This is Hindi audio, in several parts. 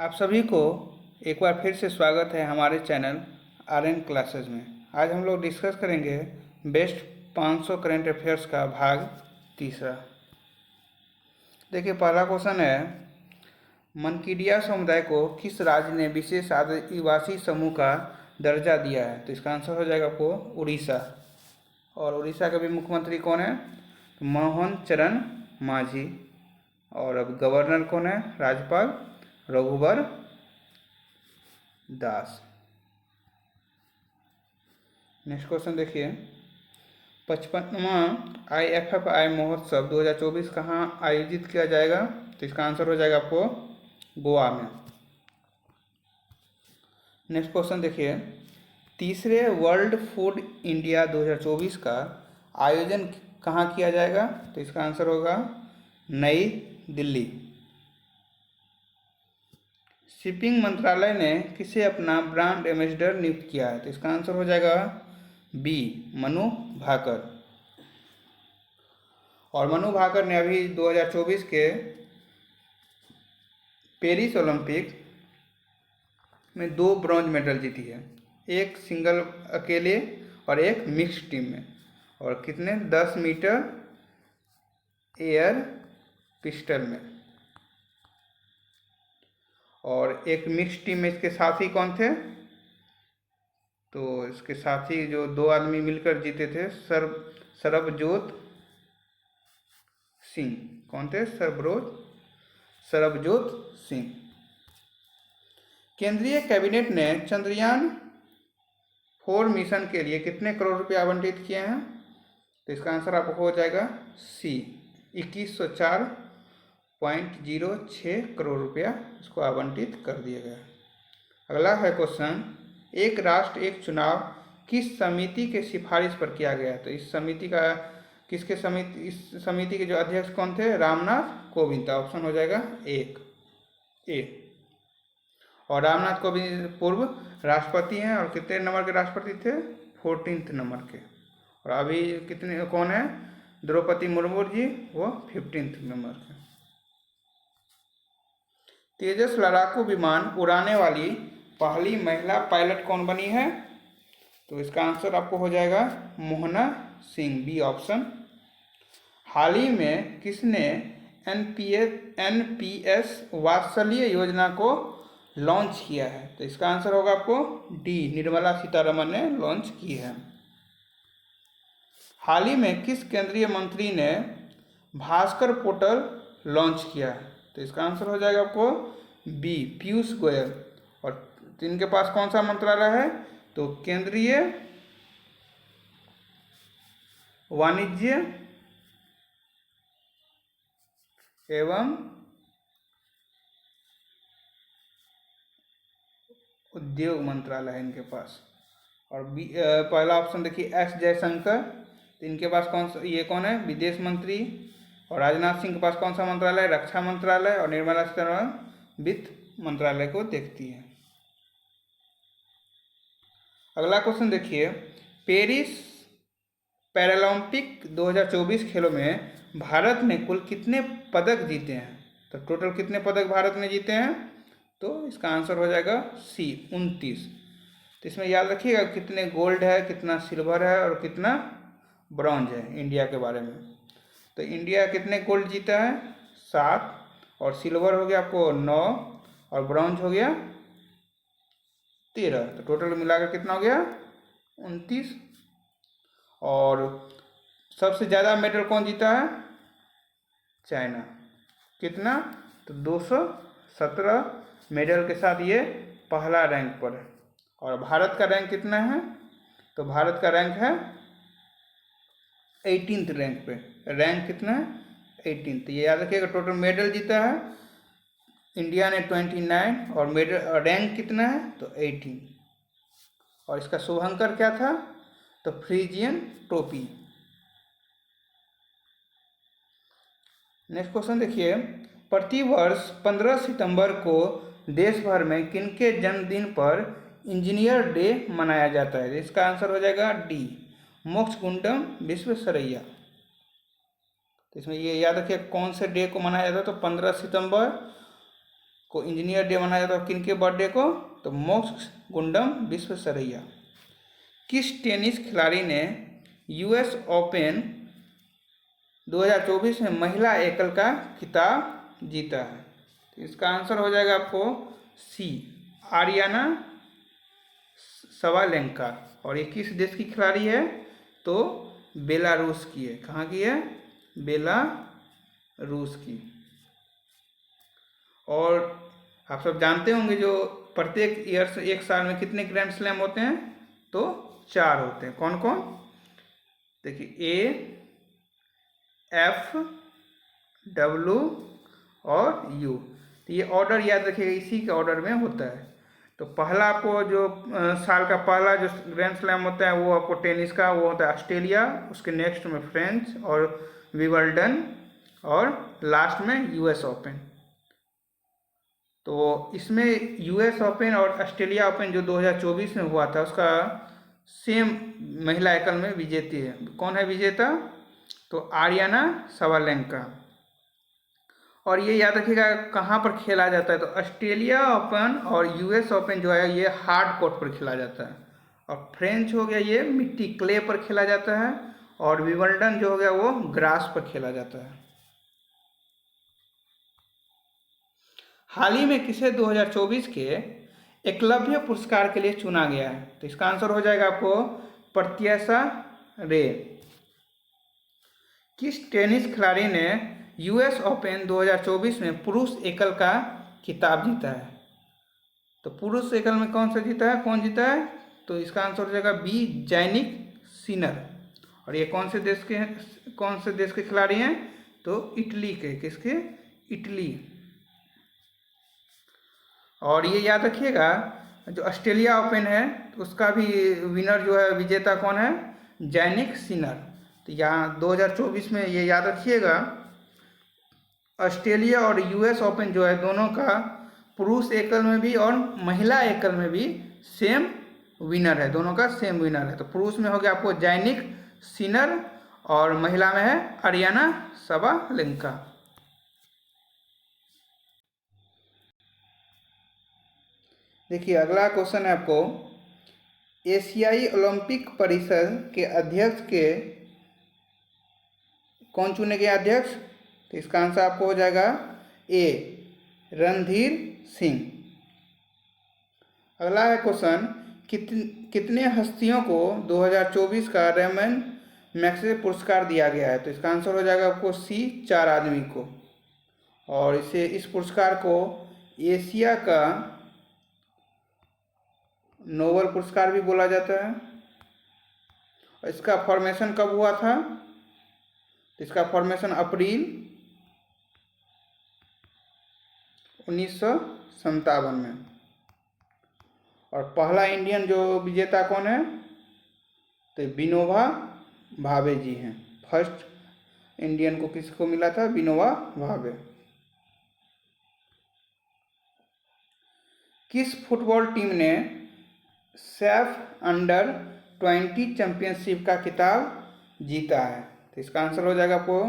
आप सभी को एक बार फिर से स्वागत है हमारे चैनल आरएन क्लासेस में। आज हम लोग डिस्कस करेंगे बेस्ट 500 करंट अफेयर्स का भाग तीसरा। देखिए, पहला क्वेश्चन है, मनकीडिया समुदाय को किस राज्य ने विशेष आदिवासी समूह का दर्जा दिया है? तो इसका आंसर हो जाएगा आपको उड़ीसा। और उड़ीसा के भी मुख्यमंत्री कौन है? तो मोहन चरण मांझी। और अब गवर्नर कौन है? राज्यपाल रघुवर दास। नेक्स्ट क्वेश्चन देखिए, 55वां IFFI महोत्सव 2024 कहाँ आयोजित किया जाएगा? तो इसका आंसर हो जाएगा आपको गोवा में। नेक्स्ट क्वेश्चन देखिए, तीसरे वर्ल्ड फूड इंडिया 2024 का आयोजन कहाँ किया जाएगा? तो इसका आंसर होगा नई दिल्ली। शिपिंग मंत्रालय ने किसे अपना ब्रांड एम्बेसडर नियुक्त किया है? तो इसका आंसर हो जाएगा बी, मनु भाकर। और मनु भाकर ने अभी 2024 के पेरिस ओलंपिक में 2 ब्रॉन्ज मेडल जीती है, एक सिंगल अकेले और एक मिक्स टीम में। और कितने? 10 मीटर एयर पिस्टल में। और एक मिक्स टीम में इसके साथी कौन थे? तो इसके साथी जो 2 आदमी मिलकर जीते थे, सरबजोत सिंह। कौन थे? सरबजोत सिंह। केंद्रीय कैबिनेट ने चंद्रयान 4 मिशन के लिए कितने करोड़ रुपए आवंटित किए हैं? तो इसका आंसर आपको हो जाएगा सी, 2104.06 करोड़ रुपया इसको आवंटित कर दिया गया। अगला है क्वेश्चन, एक राष्ट्र एक चुनाव किस समिति के सिफारिश पर किया गया? तो इस समिति का इस समिति के जो अध्यक्ष कौन थे? रामनाथ कोविंद। ऑप्शन हो जाएगा ए। और रामनाथ कोविंद पूर्व राष्ट्रपति हैं और कितने नंबर के राष्ट्रपति थे? 14 नंबर के। और अभी कितने कौन है? द्रौपदी मुर्मू जी, वो 15 नंबर के। तेजस लड़ाकू विमान उड़ाने वाली पहली महिला पायलट कौन बनी है? तो इसका आंसर आपको हो जाएगा मोहना सिंह, बी ऑप्शन। हाल ही में किसने एनपीएस वात्सल्य योजना को लॉन्च किया है? तो इसका आंसर होगा आपको डी, निर्मला सीतारमण ने लॉन्च की है। हाल ही में किस केंद्रीय मंत्री ने भास्कर पोर्टल लॉन्च किया है? तो इसका आंसर हो जाएगा आपको बी, पीयूष गोयल। और इनके पास कौन सा मंत्रालय है? तो केंद्रीय वाणिज्य एवं उद्योग मंत्रालय है इनके पास। और पहला ऑप्शन देखिए एस जयशंकर। तो इनके पास ये कौन है? विदेश मंत्री। और राजनाथ सिंह के पास कौन सा मंत्रालय? रक्षा मंत्रालय। और निर्मला सीतारमण वित्त मंत्रालय को देखती है। अगला क्वेश्चन देखिए, पेरिस पैरालंपिक 2024 खेलों में भारत ने कुल कितने पदक जीते हैं? तो टोटल कितने पदक भारत ने जीते हैं? तो इसका आंसर हो जाएगा सी, 29। तो इसमें याद रखिएगा कितने गोल्ड है, कितना सिल्वर है और कितना ब्रॉन्ज है इंडिया के बारे में। तो इंडिया कितने गोल्ड जीता है? 7। और सिल्वर हो गया आपको 9 और ब्रॉन्ज हो गया 13। तो टोटल मिलाकर कितना हो गया? 29। और सबसे ज़्यादा मेडल कौन जीता है? चाइना। कितना? तो 217 मेडल के साथ ये पहला रैंक पर है। और भारत का रैंक कितना है? तो भारत का रैंक है 18th रैंक पे। रैंक कितना है? 18। तो ये याद रखिएगा, टोटल मेडल जीता है इंडिया ने 29 और मेडल रैंक कितना है? तो 18। और इसका शुभंकर क्या था? तो फ्रीजियन टोपी। नेक्स्ट क्वेश्चन देखिए, प्रतिवर्ष 15 सितंबर को देश भर में किनके जन्मदिन पर इंजीनियर डे मनाया जाता है? इसका आंसर हो जाएगा डी, मोक्षगुंडम विश्वेश्वरैया। तो इसमें ये याद रखिए कौन से डे को मनाया जाता है? तो 15 सितंबर को इंजीनियर डे मनाया जाता है। और किनके बर्थडे को? तो मोक्ष गुंडम विश्वेश्वरैया। किस टेनिस खिलाड़ी ने यूएस ओपन 2024 में महिला एकल का खिताब जीता है? तो इसका आंसर हो जाएगा आपको सी, आरियाना सवालेंका। और ये किस देश की खिलाड़ी है? तो बेलारूस की है। कहाँ की है? बेलारूस की। और आप सब जानते होंगे जो प्रत्येक ईयर से एक साल में कितने ग्रैंड स्लैम होते हैं? तो 4 होते हैं। कौन कौन? देखिए, ए, एफ, डब्ल्यू और यू। तो ये ऑर्डर याद रखिएगा, इसी के ऑर्डर में होता है। तो पहला आपको जो साल का पहला जो ग्रैंड स्लैम होता है वो आपको टेनिस का वो होता है ऑस्ट्रेलिया, उसके नेक्स्ट में फ्रेंच और विंबलडन, और लास्ट में यूएस ओपन। तो इसमें यूएस ओपन और ऑस्ट्रेलिया ओपन जो 2024 में हुआ था उसका सेम महिला एकल में विजेती है। कौन है विजेता? तो आरियाना सवालेंका। और ये याद रखिएगा कहाँ पर खेला जाता है? तो ऑस्ट्रेलिया ओपन और यूएस ओपन जो है ये हार्ड कोर्ट पर खेला जाता है, और फ्रेंच हो गया ये मिट्टी क्ले पर खेला जाता है, और विंबलडन जो हो गया वो ग्रास पर खेला जाता है। हाल ही में किसे 2024 के एकलव्य पुरस्कार के लिए चुना गया है? तो इसका आंसर हो जाएगा आपको प्रत्याशा रे। किस टेनिस खिलाड़ी ने यूएस ओपन 2024 में पुरुष एकल का खिताब जीता है? तो पुरुष एकल में कौन सा जीता है? कौन जीता है? तो इसका आंसर हो जाएगा बी, जैनिक सिनर। और ये कौन से देश के खिलाड़ी हैं? तो इटली के। किसके? इटली। और ये याद रखिएगा जो ऑस्ट्रेलिया ओपन है तो उसका भी विनर जो है, विजेता कौन है? Jannik Sinner. तो यहाँ 2024 में ये याद रखिएगा ऑस्ट्रेलिया और यूएस ओपन जो है दोनों का पुरुष एकल में भी और महिला एकल में भी सेम विनर है, दोनों का सेम विनर है। तो पुरुष में हो गया आपको जैनिक सिनर और महिला में है आरियाना सवालेंका। देखिए अगला क्वेश्चन है आपको, एशियाई ओलंपिक परिषद के अध्यक्ष के कौन चुने गए अध्यक्ष? तो इसका आंसर आपको हो जाएगा ए, रणधीर सिंह। अगला है क्वेश्चन, कितने हस्तियों को 2024 का रेमन मैग्सेसे पुरस्कार दिया गया है? तो इसका आंसर हो जाएगा आपको सी, 4 आदमी को। और इस पुरस्कार को एशिया का नोबेल पुरस्कार भी बोला जाता है। और इसका फॉर्मेशन कब हुआ था? तो इसका फॉर्मेशन अप्रैल 1957 में। और पहला इंडियन जो विजेता कौन है? तो विनोबा भावे जी हैं। फर्स्ट इंडियन को किसको मिला था? विनोबा भावे। किस फुटबॉल टीम ने सैफ अंडर-20 चैंपियनशिप का खिताब जीता है? तो इसका आंसर हो जाएगा आपको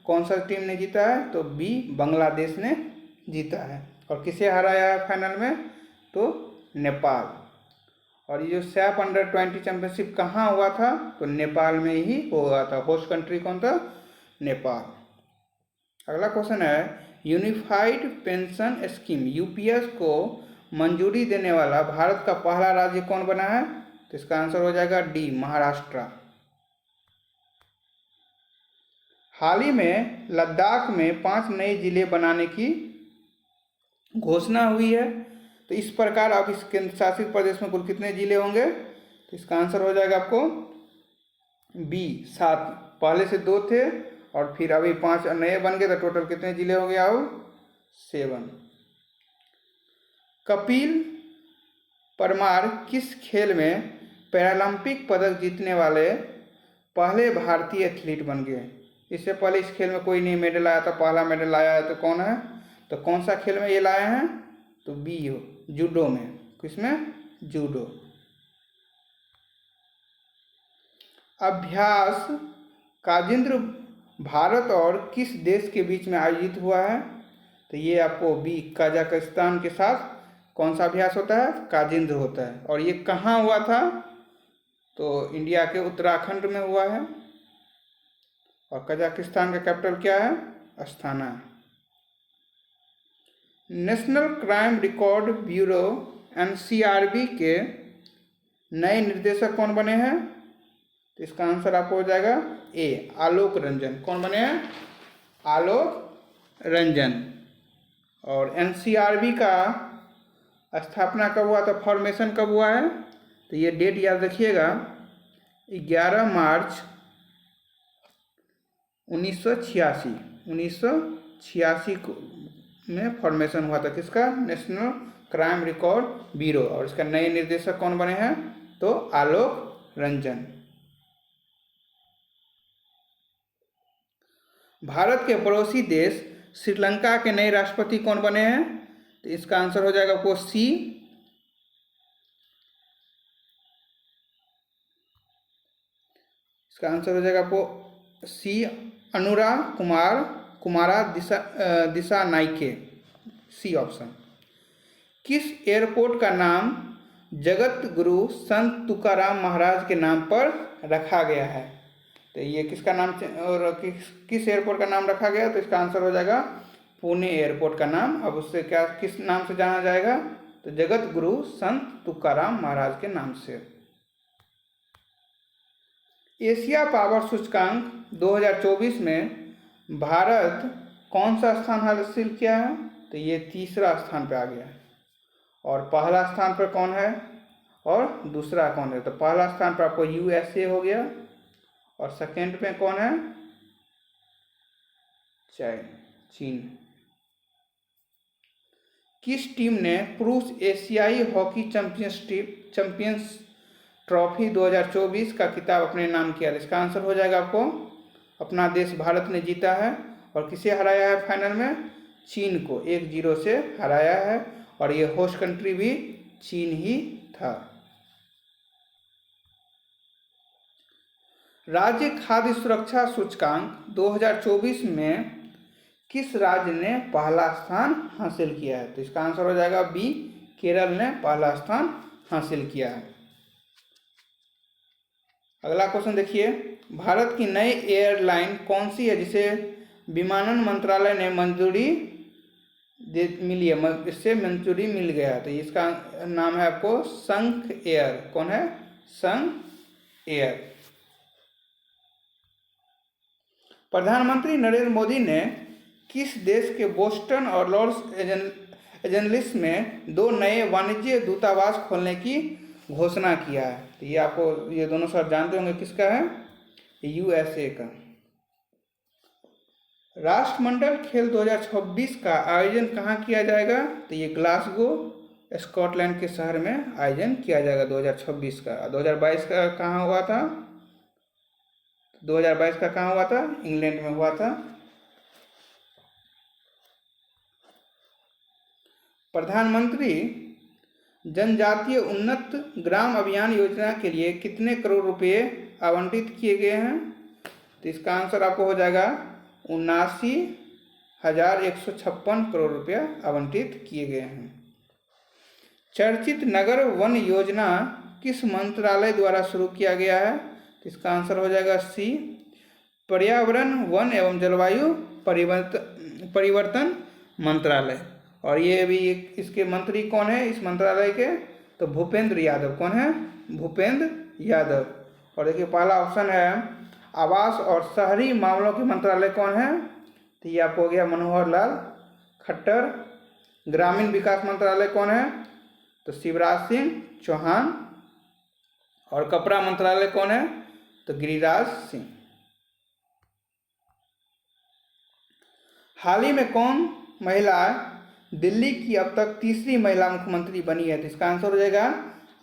कौन सा टीम ने जीता है? तो बी, बांग्लादेश ने जीता है। और किसे हराया है फाइनल में? तो नेपाल। और ये जो सैफ अंडर-20 चैंपियनशिप कहाँ हुआ था? तो नेपाल में ही हुआ था। होस्ट कंट्री कौन था? नेपाल। अगला क्वेश्चन है, यूनिफाइड पेंशन स्कीम यूपीएस को मंजूरी देने वाला भारत का पहला राज्य कौन बना है? तो इसका आंसर हो जाएगा डी, महाराष्ट्र। हाल ही में लद्दाख में 5 नए जिले बनाने की घोषणा हुई है। तो इस प्रकार अब इस केंद्र शासित प्रदेश में कुल कितने जिले होंगे? तो इसका आंसर हो जाएगा आपको बी, 7। पहले से 2 थे और फिर अभी 5 नए बन गए, तो टोटल कितने जिले हो गए अब? 7। कपिल परमार किस खेल में पैरालंपिक पदक जीतने वाले पहले भारतीय एथलीट बन गए? इससे पहले इस खेल में कोई नहीं मेडल आया था, पहला मेडल आया है तो कौन है? तो कौन सा खेल में ये लाए हैं? तो बी, जूडो में। किसमें? जूडो। अभ्यास काजिंद्र भारत और किस देश के बीच में आयोजित हुआ है? तो ये आपको बी, कजाकिस्तान के साथ कौन सा अभ्यास होता है? काजिंद्र होता है। और ये कहाँ हुआ था? तो इंडिया के उत्तराखंड में हुआ है। और कजाकिस्तान का कैपिटल क्या है? Asthana. National crime record bureau NCRB के नए निर्देशक कौन बने हैं? तो इसका आंसर आपको हो जाएगा ए, आलोक रंजन। कौन बने हैं? आलोक रंजन। और NCRB का स्थापना कब हुआ था? फॉर्मेशन कब हुआ है? तो ये डेट याद रखिएगा, 11 मार्च 1986। 1986 में फॉर्मेशन हुआ था। किसका? National crime record bureau. और इसका नए निर्देशक कौन बने हैं? तो आलोक रंजन। भारत के पड़ोसी देश श्रीलंका के नए राष्ट्रपति कौन बने हैं? तो इसका आंसर हो जाएगा आपको सी, इसका आंसर हो जाएगा आपको सी, अनुरा कुमारा दिसानायके, सी ऑप्शन। किस एयरपोर्ट का नाम जगत गुरु संत तुकाराम महाराज के नाम पर रखा गया है? तो ये किसका नाम और किस एयरपोर्ट का नाम रखा गया? तो इसका आंसर हो जाएगा पुणे एयरपोर्ट का नाम। अब उससे क्या, किस नाम से जाना जाएगा? तो जगत गुरु संत तुकाराम महाराज के नाम से। एशिया पावर सूचकांक 2024 में भारत कौन सा स्थान हासिल किया है? तो ये तीसरा स्थान पे आ गया है। और पहला स्थान पर कौन है और दूसरा कौन है? तो पहला स्थान पर आपको USA हो गया और सेकेंड पे कौन है? चीन। किस टीम ने पुरुष एशियाई हॉकी चैंपियंस ट्रॉफी 2024 का खिताब अपने नाम किया? इसका आंसर हो जाएगा आपको अपना देश भारत ने जीता है। और किसे हराया है फाइनल में? चीन को 1-0 से हराया है। और ये होस्ट कंट्री भी चीन ही था। राज्य खाद्य सुरक्षा सूचकांक 2024 में किस राज्य ने पहला स्थान हासिल किया है? तो इसका आंसर हो जाएगा बी, केरल ने पहला स्थान हासिल किया है। अगला क्वेश्चन देखिए, भारत की नई एयरलाइन कौन सी है जिसे विमानन मंत्रालय ने मंजूरी मिली है, इससे मंजूरी मिल गया? तो इसका नाम है आपको संख एयर। कौन है? संख एयर। प्रधानमंत्री नरेंद्र मोदी ने किस देश के बोस्टन और लॉस एंजलिस में 2 नए वाणिज्य दूतावास खोलने की घोषणा किया है? तो ये आपको, ये दोनों सर जानते होंगे किसका है? USA का। राष्ट्रमंडल खेल 2026 का आयोजन कहाँ किया जाएगा? तो ये ग्लासगो स्कॉटलैंड के शहर में आयोजन किया जाएगा 2026 का। 2022 का कहाँ हुआ था? 2022 का कहाँ हुआ था? इंग्लैंड में हुआ था। प्रधानमंत्री जनजातीय उन्नत ग्राम अभियान योजना के लिए कितने करोड़ रुपए आवंटित किए गए हैं? तो इसका आंसर आपको हो जाएगा 79,156 करोड़ रुपया आवंटित किए गए हैं। चर्चित नगर वन योजना किस मंत्रालय द्वारा शुरू किया गया है? तो इसका आंसर हो जाएगा सी, पर्यावरण वन एवं जलवायु परिवर्तन मंत्रालय। और ये भी इसके मंत्री कौन है इस मंत्रालय के? तो भूपेंद्र यादव। कौन है? भूपेंद्र यादव। और देखिए पहला ऑप्शन है आवास और शहरी मामलों के मंत्रालय कौन है? तो ये आपको हो गया मनोहर लाल खट्टर। ग्रामीण विकास मंत्रालय कौन है? तो शिवराज सिंह चौहान। और कपड़ा मंत्रालय कौन है? तो गिरिराज सिंह। हाल ही में कौन महिला दिल्ली की अब तक तीसरी महिला मुख्यमंत्री बनी है? तो इसका आंसर हो जाएगा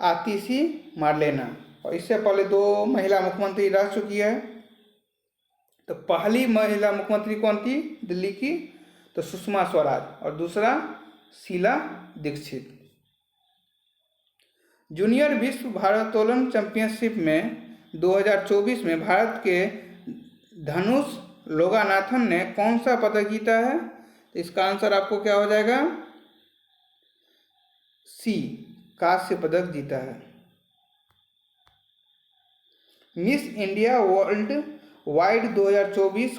आतिशी मार्लेना। और इससे पहले 2 महिला मुख्यमंत्री रह चुकी है। तो पहली महिला मुख्यमंत्री कौन थी दिल्ली की? तो सुषमा स्वराज। और दूसरा शीला दीक्षित। जूनियर विश्व भारोत्तोलन चैंपियनशिप में 2024 में भारत के धनुष लोगानाथन ने कौन सा पदक जीता है? तो इसका आंसर आपको क्या हो जाएगा? सी, कांस्य पदक जीता है। मिस इंडिया वर्ल्ड वाइड 2024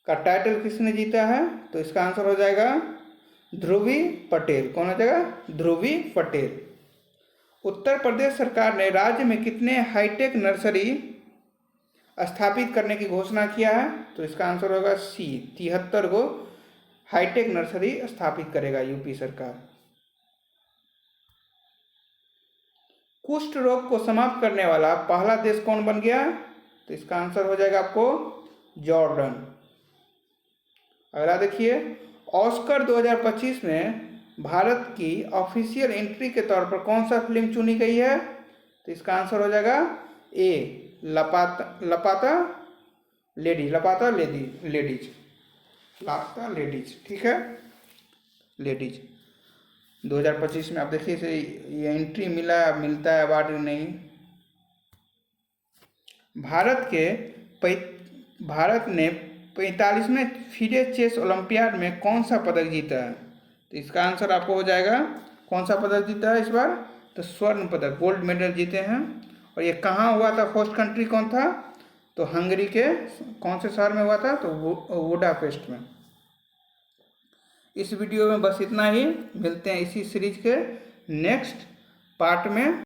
का टाइटल किसने जीता है? तो इसका आंसर हो जाएगा ध्रुवी पटेल। कौन हो जाएगा? ध्रुवी पटेल। उत्तर प्रदेश सरकार ने राज्य में कितने हाईटेक नर्सरी स्थापित करने की घोषणा किया है? तो इसका आंसर होगा सी, 73 को हाईटेक नर्सरी स्थापित करेगा यूपी सरकार। कुष्ठ रोग को समाप्त करने वाला पहला देश कौन बन गया? तो इसका आंसर हो जाएगा आपको जॉर्डन। अगला देखिए, ऑस्कर 2025 में भारत की ऑफिशियल एंट्री के तौर पर कौन सा फिल्म चुनी गई है? तो इसका आंसर हो जाएगा ए, लापता लेडीज। ठीक है, लेडीज 2025 में आप देखिए इसे ये एंट्री मिलता है अवार्ड नहीं। भारत ने 45वें फिडे चेस ओलंपियाड में कौन सा पदक जीता है? तो इसका आंसर आपको हो जाएगा कौन सा पदक जीता है इस बार? तो स्वर्ण पदक, गोल्ड मेडल जीते हैं। और ये कहाँ हुआ था? होस्ट कंट्री कौन था? तो हंगरी के कौन से शहर में हुआ था? तो बुडापेस्ट में। इस वीडियो में बस इतना ही। मिलते हैं इसी सीरीज के नेक्स्ट पार्ट में।